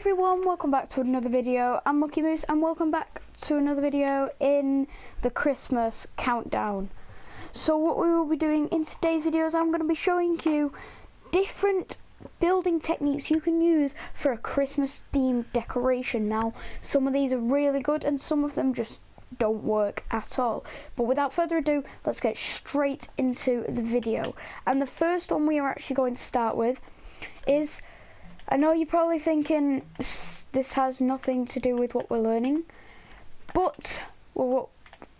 everyone, welcome back to another video. I'm Mucky Moose and welcome back to another video in the Christmas countdown. So what we will be doing in today's video is I'm going to be showing you different building techniques you can use for a Christmas themed decoration. Now some of these are really good and some of them just don't work at all. But without further ado, let's get straight into the video. And the first one we are actually going to start with is, I know you're probably thinking this has nothing to do with what we're learning, but what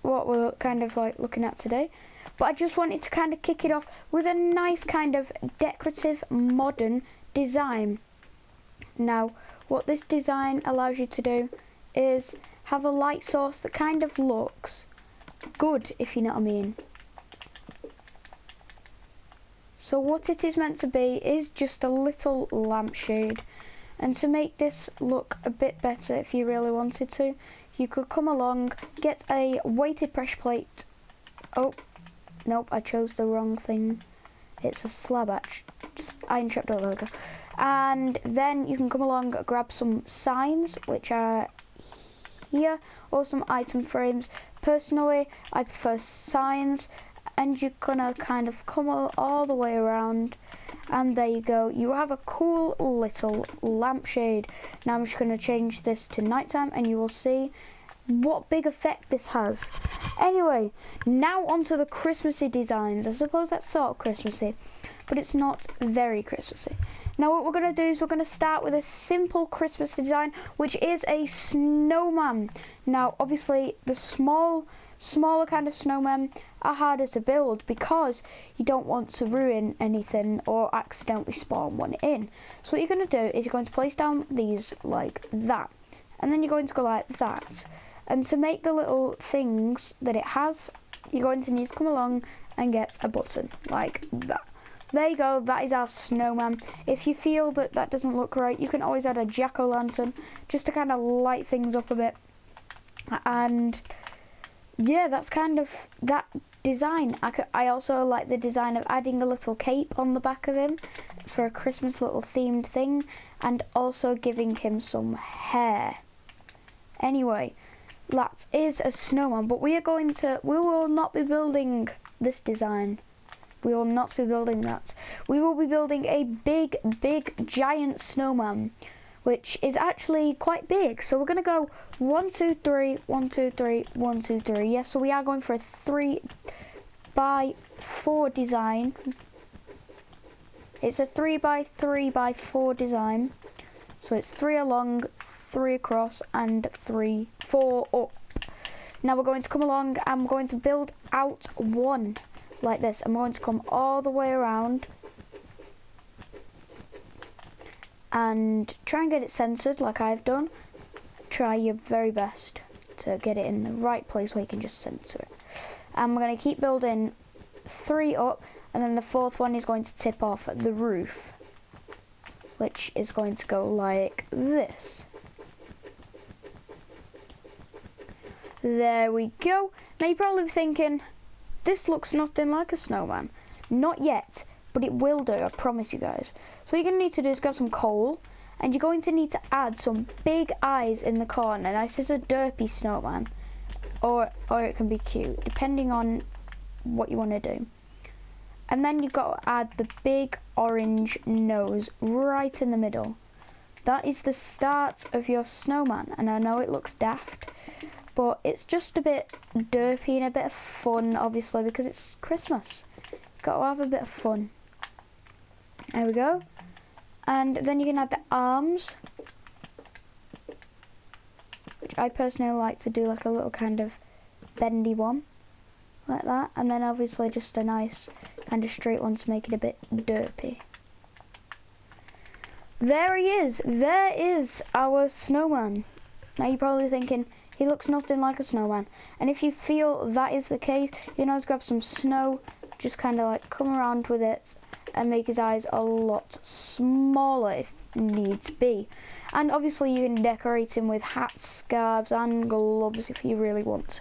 we're kind of like looking at today. But I just wanted to kind of kick it off with a nice kind of decorative modern design. Now what this design allows you to do is have a light source that kind of looks good, if you know what I mean. So what it is meant to be is just a little lampshade, and to make this look a bit better, if you really wanted to, you could come along, get a weighted pressure plate. Oh nope, I chose the wrong thing. It's a slab iron trap door logo. And then you can come along, grab some signs which are here, or some item frames. Personally I prefer signs, and you're gonna kind of come all the way around, and there you go, you have a cool little lampshade. Now I'm just going to change this to nighttime and you will see what big effect this has. Anyway, now onto the Christmassy designs. I suppose that's sort of Christmassy, but it's not very Christmassy. Now what we're going to do is we're going to start with a simple Christmas design, which is a snowman. Now obviously the smaller kind of snowmen are harder to build because you don't want to ruin anything or accidentally spawn one in. So what you're going to do is you're going to place down these like that, and then you're going to go like that. And to make the little things that it has, you're going to need to come along and get a button like that. There you go, that is our snowman. If you feel that that doesn't look right, you can always add a jack-o'-lantern just to kind of light things up a bit. And yeah, that's kind of that design. I also like the design of adding a little cape on the back of him for a Christmas little themed thing, and also giving him some hair. Anyway, that is a snowman, but we will not be building this design. We will not be building that. We will be building a big giant snowman, which is actually quite big. So we're going to go 1 2 3 1 2 3 1 2 3. Yes, so we are going for a 3x4 design. It's a 3x3x4 design. So it's 3 along, 3 across, and 4 up. Now we're going to come along and we're going to build out one like this. I'm going to come all the way around and try and get it centered like I've done. Try your very best to get it in the right place where you can just center it. And we're going to keep building 3 up, and then the 4th one is going to tip off the roof, which is going to go like this. There we go. Now you're probably thinking, this looks nothing like a snowman. Not yet, but it will do, I promise you guys. So what you're going to need to do is grab some coal, and you're going to need to add some big eyes in the corner. Now this is a derpy snowman, or it can be cute, depending on what you want to do. And then you've got to add the big orange nose right in the middle. That is the start of your snowman, and I know it looks daft, but it's just a bit derpy and a bit of fun, obviously, because it's Christmas. You've got to have a bit of fun. There we go. And then you can add the arms, which I personally like to do like a little kind of bendy one, like that. And then obviously just a nice kind of straight one to make it a bit derpy. There he is. There is our snowman. Now you're probably thinking, he looks nothing like a snowman. And if you feel that is the case, you can always grab some snow, just kind of like come around with it and make his eyes a lot smaller if needs be. And obviously you can decorate him with hats, scarves and gloves if you really want to.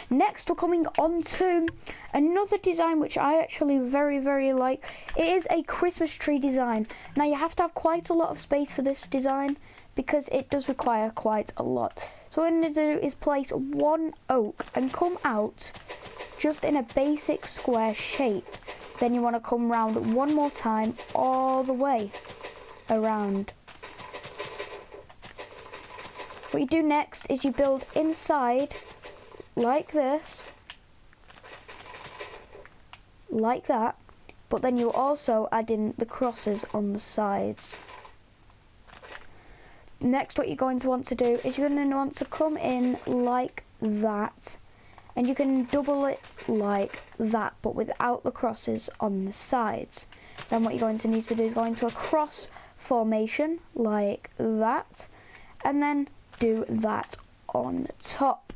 Next we're coming on to another design which I actually very like. It is a Christmas tree design. Now you have to have quite a lot of space for this design because it does require quite a lot. So what I'm going to do is place one oak and come out just in a basic square shape. Then you want to come round one more time all the way around. What you do next is you build inside like this, like that, but then you also add in the crosses on the sides. Next, what you're going to want to do is you're going to want to come in like that, and you can double it like that, but without the crosses on the sides. Then what you're going to need to do is go into a cross formation like that, and then do that on top.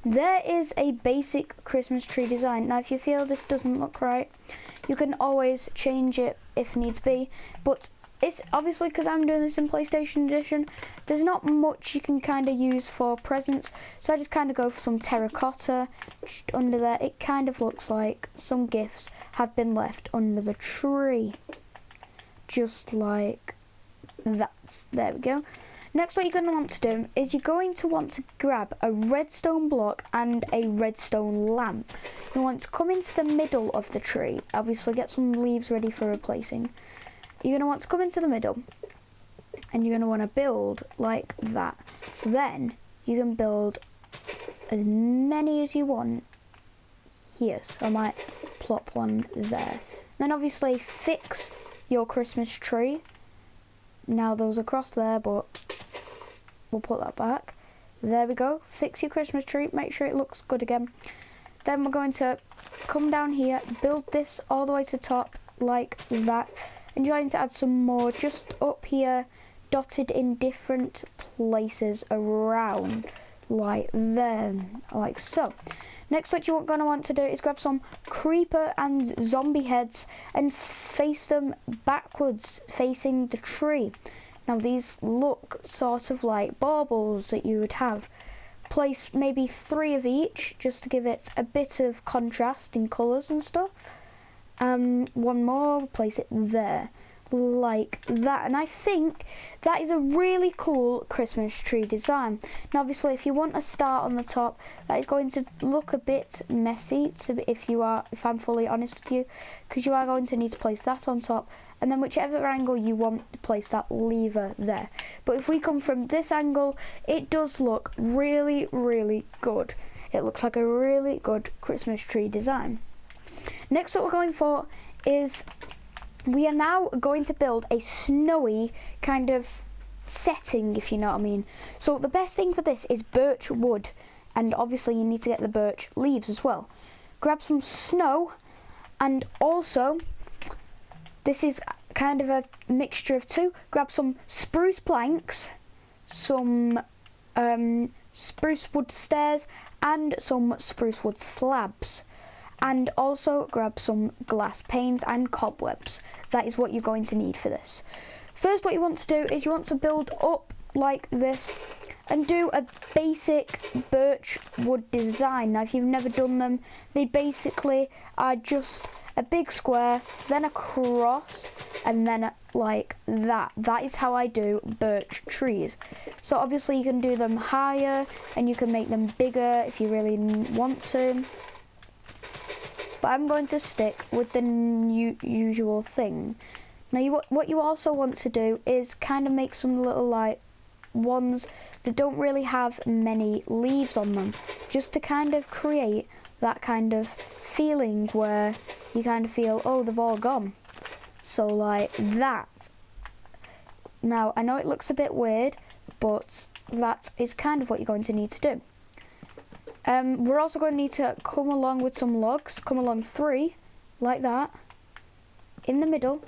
There is a basic Christmas tree design. Now if you feel this doesn't look right, you can always change it if needs be, but it's obviously, because I'm doing this in PlayStation Edition, there's not much you can kind of use for presents, so I just kind of go for some terracotta just under there. It kind of looks like some gifts have been left under the tree, just like that. There we go. Next, what you're going to want to do is you're going to want to grab a redstone block and a redstone lamp. You want to come into the middle of the tree, obviously get some leaves ready for replacing. You're going to want to come into the middle, and you're going to want to build like that. So then you can build as many as you want here. So I might plop one there. Then obviously fix your Christmas tree. Now those are crossed there, but we'll put that back. There we go. Fix your Christmas tree. Make sure it looks good again. Then we're going to come down here, build this all the way to the top like that. And you're going to add some more just up here, dotted in different places around, like there, like so. Next, what you're going to want to do is grab some creeper and zombie heads and face them backwards, facing the tree. Now these look sort of like baubles that you would have. Place maybe 3 of each, just to give it a bit of contrast in colours and stuff. One more, place it there, like that. And I think that is a really cool Christmas tree design. Now obviously if you want a star on the top, that is going to look a bit messy if I'm fully honest with you, because you are going to need to place that on top, and then whichever angle you want to place that lever there. But if we come from this angle, it does look really, really good. It looks like a really good Christmas tree design. Next, what we're going for is we are now going to build a snowy kind of setting, if you know what I mean. So the best thing for this is birch wood, and obviously you need to get the birch leaves as well. Grab some snow, and also this is kind of a mixture of two. Grab some spruce planks, some spruce wood stairs, and some spruce wood slabs. And also grab some glass panes and cobwebs. That is what you're going to need for this. First, what you want to do is you want to build up like this and do a basic birch wood design. Now if you've never done them, they basically are just a big square, then a cross, and then like that. That is how I do birch trees. So obviously you can do them higher and you can make them bigger if you really want to. But I'm going to stick with the usual thing. Now what you also want to do is kind of make some little like ones that don't really have many leaves on them, just to kind of create that kind of feeling where you kind of feel, oh, they've all gone. So like that. Now I know it looks a bit weird, but that is kind of what you're going to need to do. We're also going to need to come along with some logs, come along 3, like that, in the middle.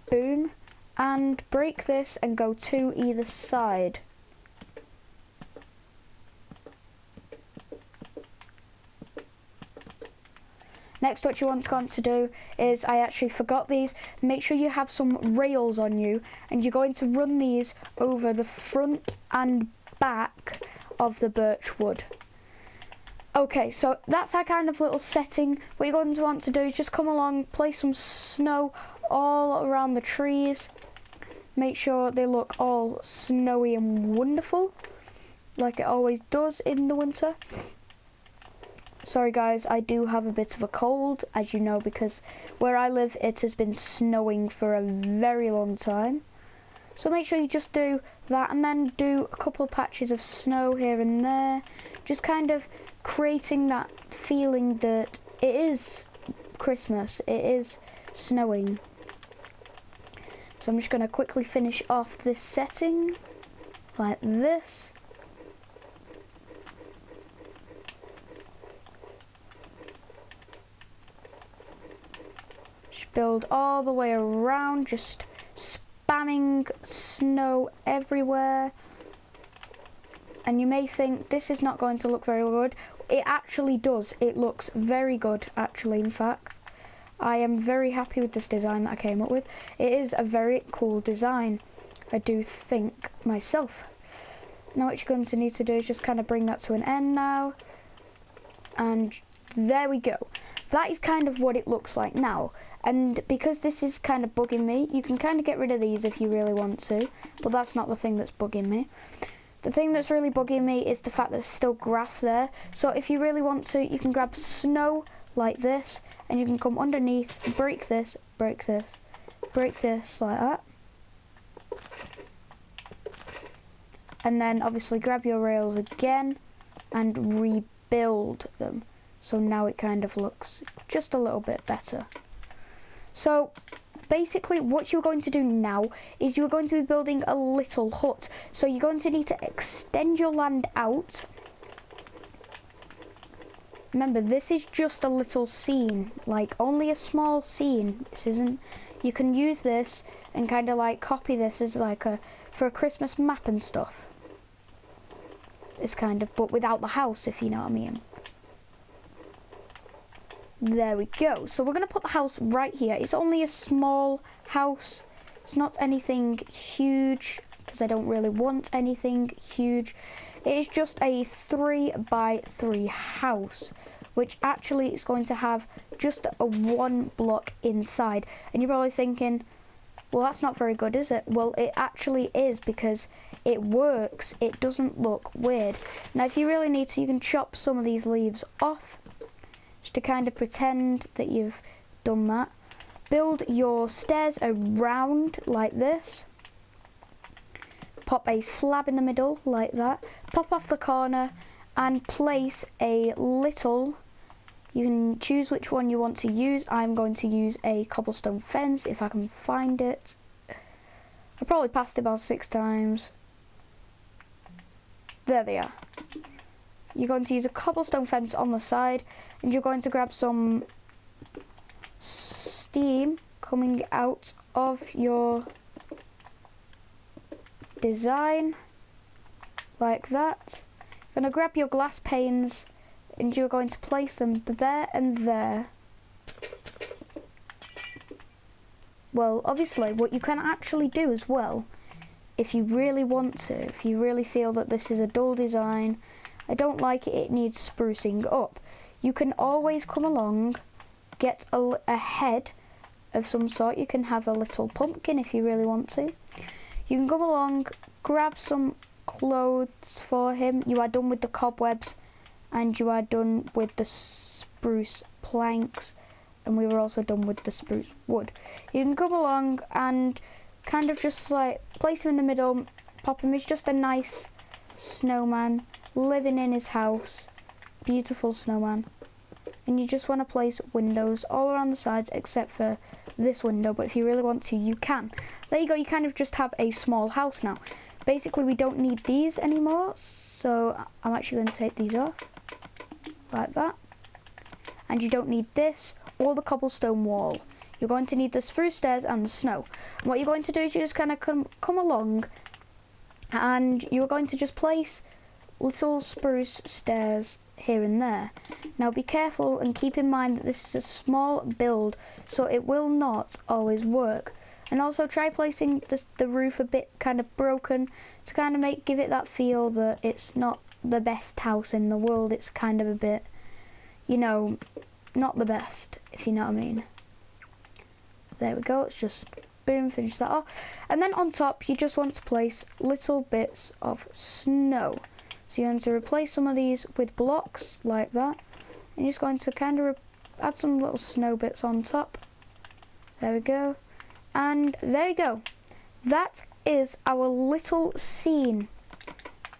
Boom, and break this and go to either side. Next, what you want to do is, I actually forgot these, make sure you have some rails on you, and you're going to run these over the front and back of the birch wood. Okay, so that's our kind of little setting. What you're going to want to do is just come along, place some snow all around the trees. Make sure they look all snowy and wonderful, like it always does in the winter. Sorry guys, I do have a bit of a cold, as you know, because where I live it has been snowing for a very long time. So make sure you just do that, and then do a couple of patches of snow here and there, just kind of creating that feeling that it is Christmas, it is snowing. So I'm just going to quickly finish off this setting like this. Just build all the way around, just spamming snow everywhere. And you may think this is not going to look very good. It actually does. It looks very good, actually, in fact. I am very happy with this design that I came up with. It is a very cool design, I do think myself. Now what you're going to need to do is just kind of bring that to an end now. And there we go. That is kind of what it looks like now. And because this is kind of bugging me, you can kind of get rid of these if you really want to. But that's not the thing that's bugging me. The thing that's really bugging me is the fact that there's still grass there. So if you really want to, you can grab snow like this, and you can come underneath, break this, break this, break this like that. And then obviously grab your rails again and rebuild them. So now it kind of looks just a little bit better. So basically what you're going to do now is you're going to be building a little hut. So you're going to need to extend your land out. Remember, this is just a little scene, like only a small scene. This isn't, you can use this and kind of like copy this as like for a Christmas map and stuff. It's kind of, but without the house, if you know what I mean. There we go. So we're going to put the house right here. It's only a small house. It's not anything huge, because I don't really want anything huge. It is just a 3x3 house, which actually is going to have just a 1 block inside. And you're probably thinking, well, that's not very good, is it? Well, it actually is, because it works. It doesn't look weird. Now, if you really need to, you can chop some of these leaves off, just to kind of pretend that you've done that. Build your stairs around like this. Pop a slab in the middle like that. Pop off the corner and place a little, you can choose which one you want to use. I'm going to use a cobblestone fence if I can find it. I probably passed it about 6 times. There they are. You're going to use a cobblestone fence on the side, and you're going to grab some steam coming out of your design like that. You're going to grab your glass panes and you're going to place them there and there. Well, obviously what you can actually do as well, if you really want to, if you really feel that this is a dull design, I don't like it, it needs sprucing up, you can always come along, get a head of some sort. You can have a little pumpkin if you really want to. You can come along, grab some clothes for him. You are done with the cobwebs and you are done with the spruce planks, and we were also done with the spruce wood. You can come along and kind of just like place him in the middle, pop him. He's just a nice snowman living in his house, beautiful snowman. And you just want to place windows all around the sides except for this window, but if you really want to, you can. There you go, you kind of just have a small house now. Basically we don't need these anymore, so I'm actually going to take these off like that. And you don't need this or the cobblestone wall. You're going to need the spruce stairs and the snow. And what you're going to do is you just kind of come along and you're going to just place little spruce stairs here and there. Now be careful and keep in mind that this is a small build, so it will not always work. And also try placing the roof a bit kind of broken to kind of give it that feel that it's not the best house in the world. It's kind of a bit, you know, not the best, if you know what I mean. There we go. Let's just boom, finish that off. And then on top, you just want to place little bits of snow. So you're going to replace some of these with blocks like that. And you're just going to kind of add some little snow bits on top. There we go. And there you go. That is our little scene.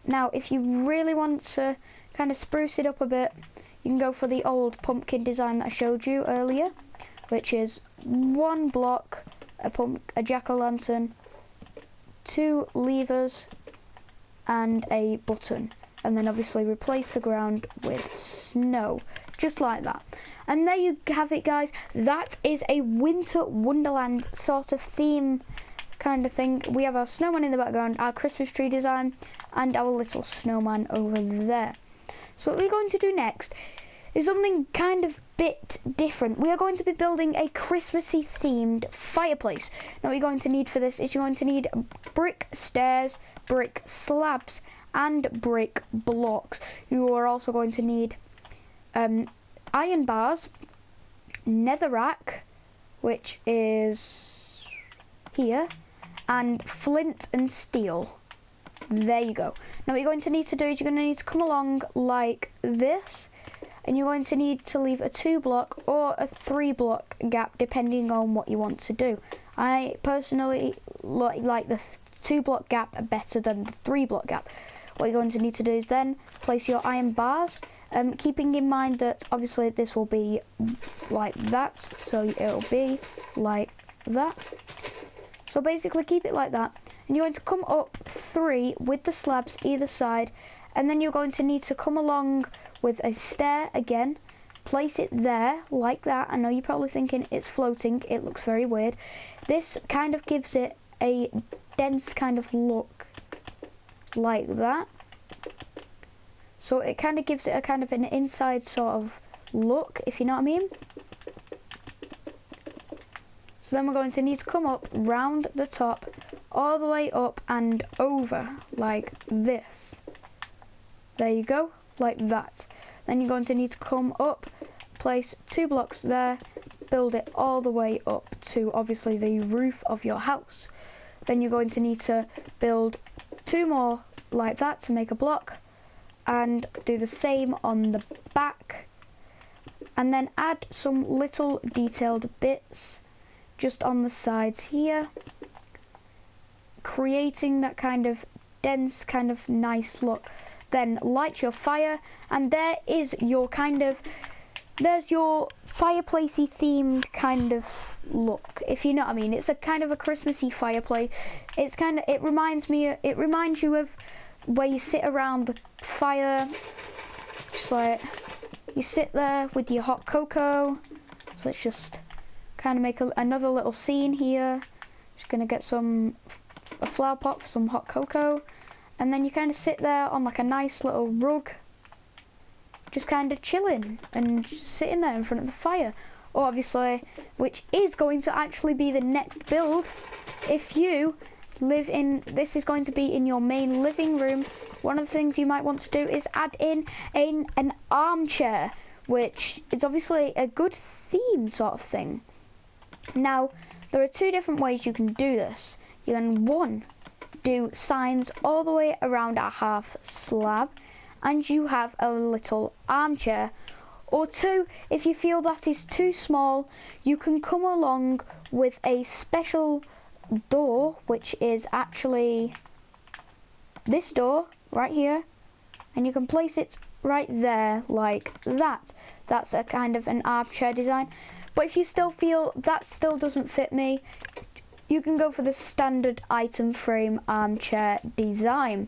Now, if you really want to kind of spruce it up a bit, you can go for the old pumpkin design that I showed you earlier, which is 1 block, a jack-o'-lantern, 2 levers, and a button. And then obviously replace the ground with snow, just like that. And there you have it, guys. That is a winter wonderland sort of theme kind of thing. We have our snowman in the background, our Christmas tree design, and our little snowman over there. So what we're going to do next is something kind of bit different. We are going to be building a Christmassy themed fireplace. Now what you're going to need for this is you're going to need brick stairs, brick slabs, and brick blocks. You are also going to need iron bars, netherrack, which is here, and flint and steel. There you go. Now what you're going to need to do is you're going to need to come along like this, and you're going to need to leave a 2 block or a 3 block gap depending on what you want to do. I personally like the 2 block gap better than the 3 block gap. What you're going to need to do is then place your iron bars, keeping in mind that obviously this will be like that, so it'll be like that. So basically keep it like that, and you're going to come up 3 with the slabs either side, and then you're going to need to come along with a stair again, place it there like that. I know you're probably thinking it's floating, it looks very weird. This kind of gives it a dense kind of look like that. So it kind of gives it a kind of an inside sort of look, if you know what I mean. So then we're going to need to come up round the top, all the way up and over like this. There you go, like that. Then you're going to need to come up, place 2 blocks there, build it all the way up to obviously the roof of your house. Then you're going to need to build 2 more like that to make a block, and do the same on the back, and then add some little detailed bits just on the sides here, creating that kind of dense, kind of nice look. Then light your fire, and there is your kind of, there's your fireplacey themed kind of look, if you know what I mean. It's a kind of a Christmassy fireplace. It's kind of, it reminds you of where you sit around the fire, just like you sit there with your hot cocoa. So let's just kind of make another little scene here. Just gonna get a flower pot for some hot cocoa, and then you kind of sit there on like a nice little rug, just kind of chilling and sitting there in front of the fire. Or obviously, which is going to actually be the next build, if you live in, this is going to be in your main living room. One of the things you might want to do is add in an armchair, which is obviously a good theme sort of thing. Now, there are 2 different ways you can do this. You can, 1, do signs all the way around a half slab, and you have a little armchair. Or 2, if you feel that is too small, you can come along with a special door, which is actually this door right here, and you can place it right there like that. That's a kind of an armchair design. But if you still feel that still doesn't fit me, you can go for the standard item frame armchair design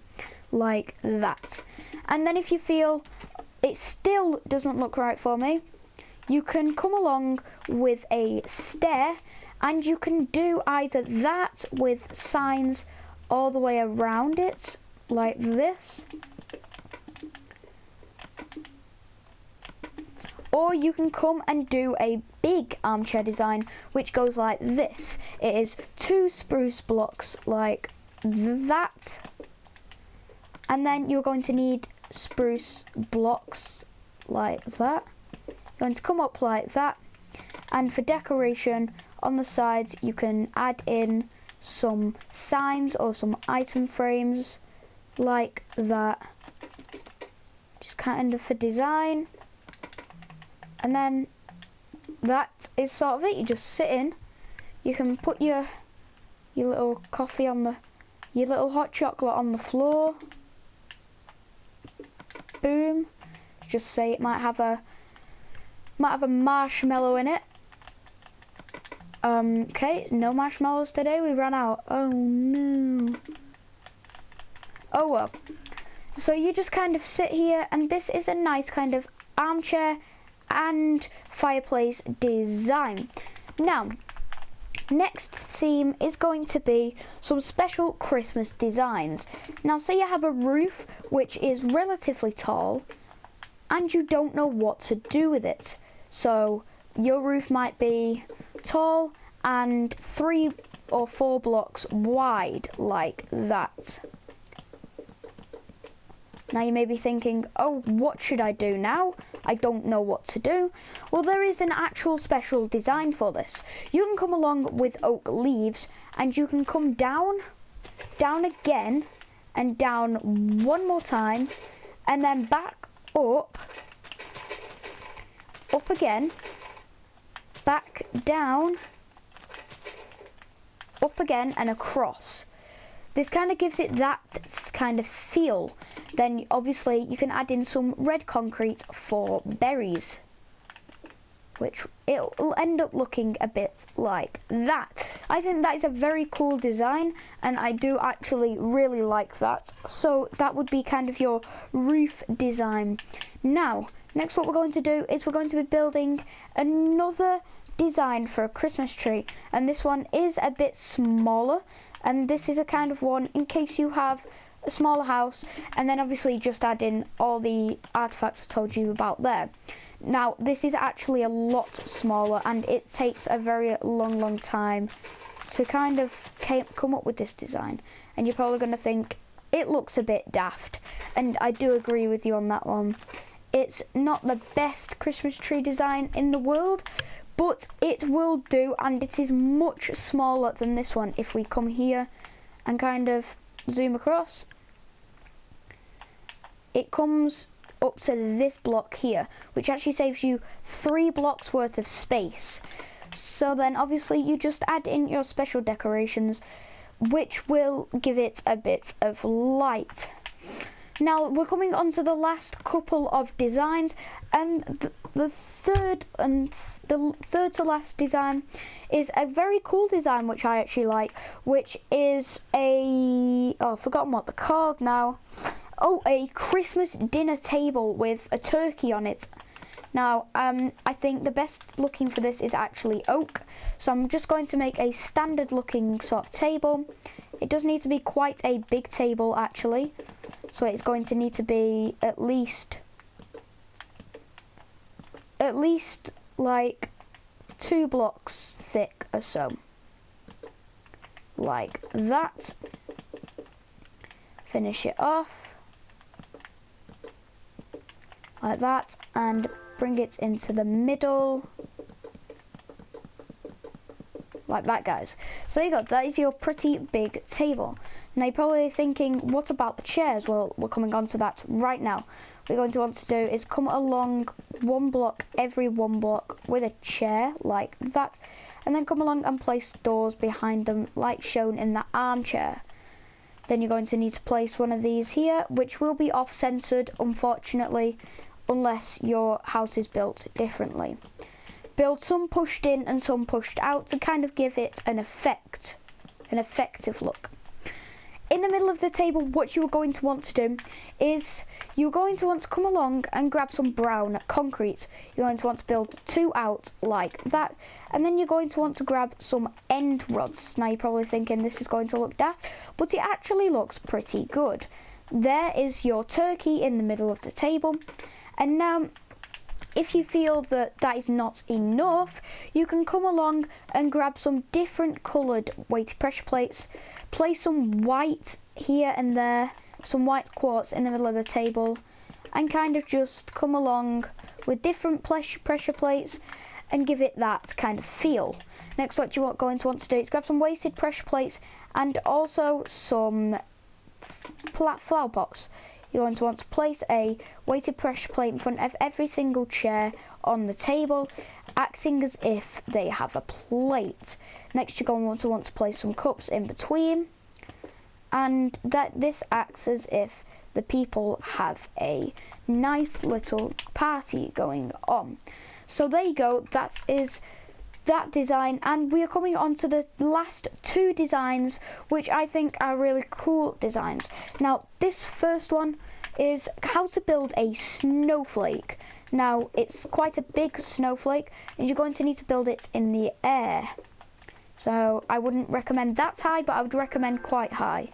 like that. And then if you feel it still doesn't look right for me, you can come along with a stair, and you can do either that with signs all the way around it like this, or you can come and do a big armchair design which goes like this. It is 2 spruce blocks like that, and then you're going to need spruce blocks like that. You're going to come up like that, and for decoration on the sides you can add in some signs or some item frames like that, just kind of for design. And then that is sort of it. You just sit in, you can put your little coffee on the, your little hot chocolate on the floor. Boom. Just say it might have a marshmallow in it. Okay, no marshmallows today, we ran out. Oh no. Oh well. So you just kind of sit here, and this is a nice kind of armchair and fireplace design. Now, next theme is going to be some special Christmas designs. Now, say you have a roof which is relatively tall and you don't know what to do with it. So your roof might be tall and 3 or 4 blocks wide like that. Now you may be thinking, oh, what should I do now? I don't know what to do. Well, there is an actual special design for this. You can come along with oak leaves and you can come down, down again, and down one more time, and then back up again, back down, up again, and across. This kind of gives it that kind of feel. Then obviously you can add in some red concrete for berries, which it'll end up looking a bit like that. I think that is a very cool design, and I do actually really like that. So that would be kind of your roof design. Now, next what we're going to do is we're going to be building another design for a Christmas tree, and this one is a bit smaller, and this is a kind of one in case you have a smaller house, and then obviously just add in all the artifacts I told you about there. Now this is actually a lot smaller, and it takes a very long time to kind of come up with this design, and you're probably going to think it looks a bit daft, and I do agree with you on that one. It's not the best Christmas tree design in the world, but it will do, and it is much smaller than this one. If we come here and kind of zoom across, it comes up to this block here, which actually saves you 3 blocks worth of space. So then obviously you just add in your special decorations, which will give it a bit of light. Now we're coming on to the last couple of designs, and the third to last design is a very cool design which I actually like, which is I've forgotten what they're called now. Oh, a Christmas dinner table with a turkey on it. Now, I think the best looking for this is actually oak, so I'm just going to make a standard looking sort of table. It does need to be quite a big table actually, so it's going to need to be at least like 2 blocks thick or so, like that. Finish it off like that, and bring it into the middle like that, guys. So there you go, that is your pretty big table. Now you're probably thinking, what about the chairs? Well, we're coming on to that right now. What you're going to want to do is come along 1 block every 1 block with a chair like that, and then come along and place doors behind them like shown in the armchair. Then you're going to need to place one of these here, which will be off-centered, unfortunately, unless your house is built differently. Build some pushed in and some pushed out to kind of give it an effective look. In the middle of the table, what you're going to want to do is you're going to want to come along and grab some brown concrete. You're going to want to build 2 out like that, and then you're going to want to grab some end rods. Now you're probably thinking this is going to look daft, but it actually looks pretty good. There is your turkey in the middle of the table, and now if you feel that that is not enough, you can come along and grab some different coloured weighted pressure plates, place some white here and there, some white quartz in the middle of the table, and kind of just come along with different pressure plates and give it that kind of feel. Next, what you're going to want to do is grab some weighted pressure plates and also some flower pots. You're going to want to place a weighted pressure plate in front of every single chair on the table, acting as if they have a plate. Next, you're going to want to place some cups in between, and this acts as if the people have a nice little party going on. So there you go, that is that design, and we are coming on to the last two designs, which I think are really cool designs. Now, this first one is how to build a snowflake. Now, it's quite a big snowflake, and you're going to need to build it in the air. So I wouldn't recommend that high, but I would recommend quite high.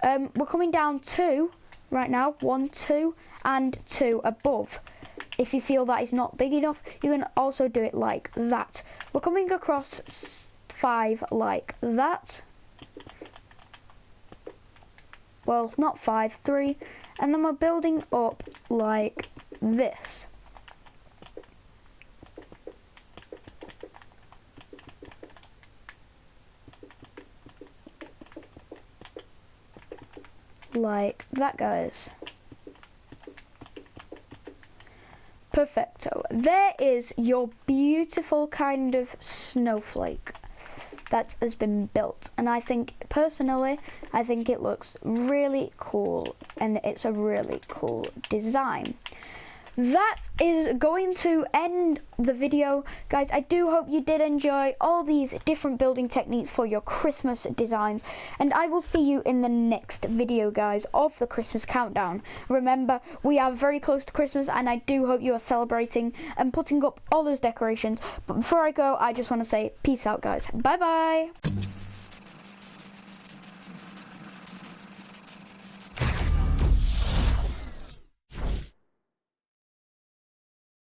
We're coming down two right now, 1, 2, and 2 above. If you feel that is not big enough, you can also do it like that. We're coming across 5 like that. Well, not 5, 3. And then we're building up like this. Like that, guys. Perfecto. There is your beautiful kind of snowflake that has been built, and I think personally it looks really cool, and it's a really cool design. That is going to end the video, guys. I do hope you did enjoy all these different building techniques for your Christmas designs, and I will see you in the next video, guys, of the Christmas countdown. Remember, we are very close to Christmas, and I do hope you are celebrating and putting up all those decorations. But before I go, I just want to say peace out, guys. Bye bye.